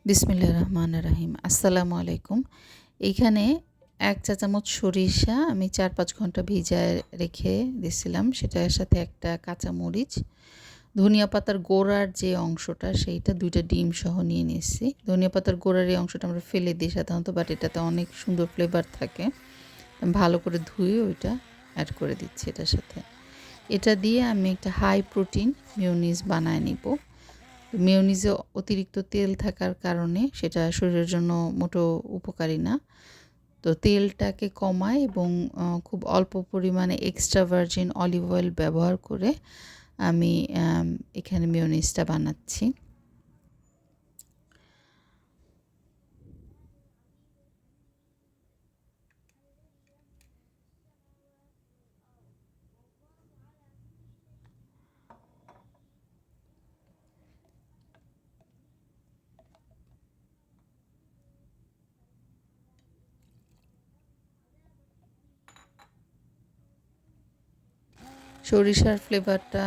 বিসমিল্লাহির রহমানির রহিম। আসসালামু আলাইকুম। এইখানে ১ চা চামচ সরিষা আমি ৪-৫ ঘন্টা ভিজায় রেখে দিছিলাম। সেটার সাথে একটা কাঁচামরিচ, ধনিয়া পাতার গোড়ার যে অংশটা সেইটা ২ টা ডিম সহ নিয়ে নিয়েছি। ধনিয়া পাতার গোড়ার এই অংশটা আমরা ফেলে দিই সাধারণত, বাট এটাতে অনেক সুন্দর ফ্লেভার থাকে। ভালো করে ধুয়ে ওইটা অ্যাড করে দিচ্ছি এটার সাথে। এটা দিয়ে আমি একটা হাই প্রোটিন মেয়োনিজ বানায় নিব। মেয়োনিজে অতিরিক্ত তেল থাকার কারণে সেটা শরীরের জন্য মোটেও উপকারী না। তো তেলটাকে কমায় এবং খুব অল্প পরিমাণে এক্সট্রা ভার্জিন অলিভ অয়েল ব্যবহার করে আমি এখানে মেয়োনিজটা বানাচ্ছি। সরিষার ফ্লেভারটা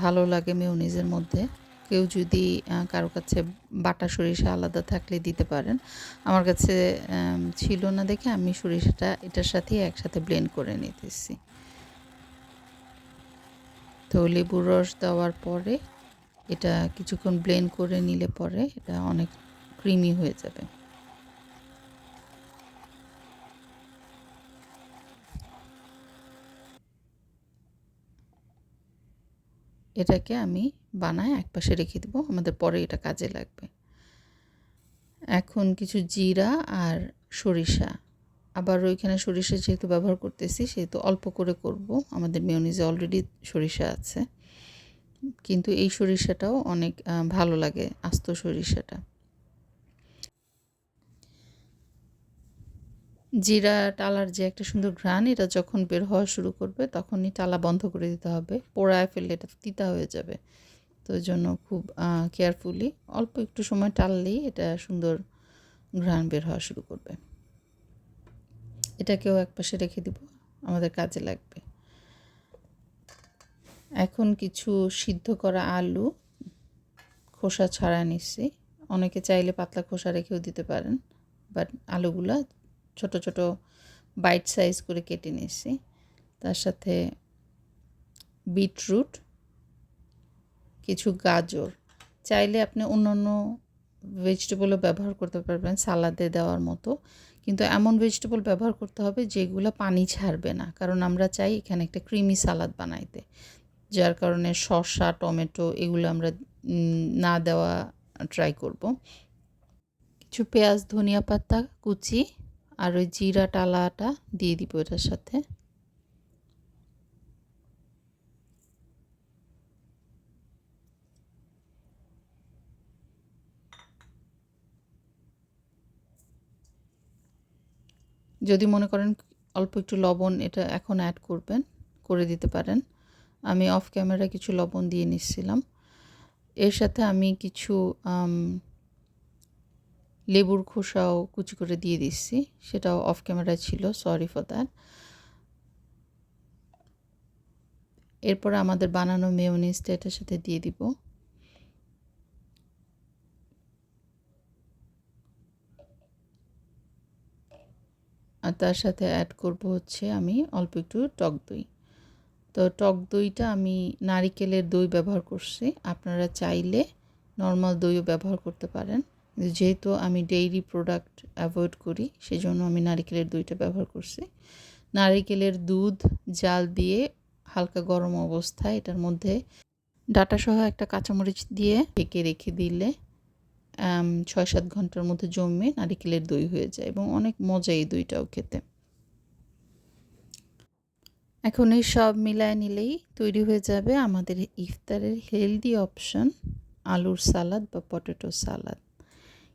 ভালো লাগে মেয়োনিজের মধ্যে। কেউ যদি কারো কাছে বাটা সরিষা আলাদা থাকলে দিতে পারেন। আমার কাছে ছিল না দেখে আমি সরিষাটা এটার সাথেই একসাথে ব্লেন্ড করে নিতেছি। তো লেবুর রস দেওয়ার পরে এটা কিছুক্ষণ ব্লেন্ড করে নিলে পরে এটা অনেক ক্রিমি হয়ে যাবে। এটাকে আমি বানায় একপাশে রেখে দেবো, আমাদের পরে এটা কাজে লাগবে। এখন কিছু জিরা আর সরিষা, আবার ওইখানে সরিষা যেহেতু ব্যবহার করতেছি সেহেতু অল্প করে করব। আমাদের মেয়োনিজে অলরেডি সরিষা আছে, কিন্তু এই সরিষাটাও অনেক ভালো লাগে, আস্ত সরিষাটা। জিরা টালার যে একটা সুন্দর ঘ্রাণ, এটা যখন বের হওয়া শুরু করবে তখনই টালা বন্ধ করে দিতে হবে। পোড়ায় ফেললে এটা তিতা হয়ে যাবে। তো ওই জন্য খুব কেয়ারফুলি অল্প একটু সময় টাললেই এটা সুন্দর ঘ্রাণ বের হওয়া শুরু করবে। এটাকেও একপাশে রেখে দিব, আমাদের কাজে লাগবে। এখন কিছু সিদ্ধ করা আলু খোসা ছাড়া নিচ্ছি। অনেকে চাইলে পাতলা খোসা রেখেও দিতে পারেন, বাট আলুগুলা ছোট ছোট বাইট সাইজ করে কেটে নিচ্ছি। তার সাথে বিটরুট, কিছু গাজর, চাইলে আপনি অন্যান্য ভেজিটেবলও ব্যবহার করতে পারবেন সালাদে দেওয়ার মতো, কিন্তু এমন ভেজিটেবল ব্যবহার করতে হবে যেগুলো পানি ছাড়বে না, কারণ আমরা চাই এখানে একটা ক্রিমি সালাদ বানাইতে। যার কারণে শসা, টমেটো এগুলো আমরা না দেওয়া ট্রাই করব। কিছু পেঁয়াজ, ধনিয়া পাতা কুচি আর ওই জিরা টালাটা দিয়ে দিব এটার সাথে। যদি মনে করেন অল্প একটু লবণ এটা এখন অ্যাড করবেন, করে দিতে পারেন। আমি অফ ক্যামেরা কিছু লবণ দিয়ে নিচ্ছিলাম। এর সাথে আমি কিছু লেবুর খোসাও কুচি করে দিয়ে দিচ্ছি, সেটাও অফ ক্যামেরা ছিল, সরি ফর দ্যাট। এরপর আমাদের বানানো মেয়োনিজটা এটার সাথে দিয়ে দিব। আর তার সাথে অ্যাড করব হচ্ছে আমি অল্প একটু টক দই। তো টক দইটা আমি নারিকেলের দই ব্যবহার করছি, আপনারা চাইলে নর্মাল দইও ব্যবহার করতে পারেন। যেহেতু আমি ডেইরি প্রোডাক্ট অ্যাভয়েড করি সেজন্য আমি নারিকেলের দইটা ব্যবহার করছি। নারিকেলের দুধ জাল দিয়ে হালকা গরম অবস্থায় এটার মধ্যে ডাঁটাসহ একটা কাঁচামরিচ দিয়ে ঢেকে রেখে দিলে ৬-৭ ঘন্টার মধ্যে জমে নারিকেলের দই হয়ে যায় এবং অনেক মজা এই দইটাও খেতে। এখন এই সব মিলায় নিলেই তৈরি হয়ে যাবে আমাদের ইফতারের হেলদি অপশন আলুর সালাদ বা পটেটো সালাদ।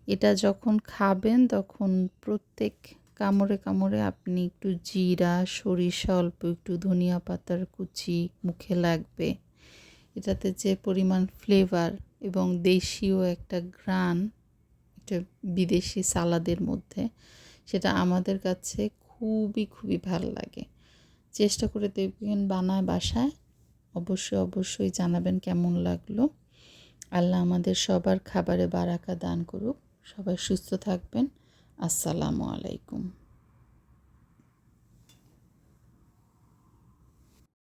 এটা যখন খাবেন তখন প্রত্যেক কামড়ে কামড়ে আপনি একটু জিরা, সরিষা, অল্প একটু ধনিয়া পাতার কুচি মুখে লাগবে। এটাতে যে পরিমাণ ফ্লেভার এবং দেশীয় একটা ঘ্রাণ একটা বিদেশি সালাদের মধ্যে, সেটা আমাদের কাছে খুবই ভালো লাগে। চেষ্টা করে দেখবেন বানায় বাসায়, অবশ্যই জানাবেন কেমন লাগলো। আল্লাহ আমাদের সবার খাবারে বারাকা দান করুক। সবাই সুস্থ থাকবেন। আসসালামু আলাইকুম।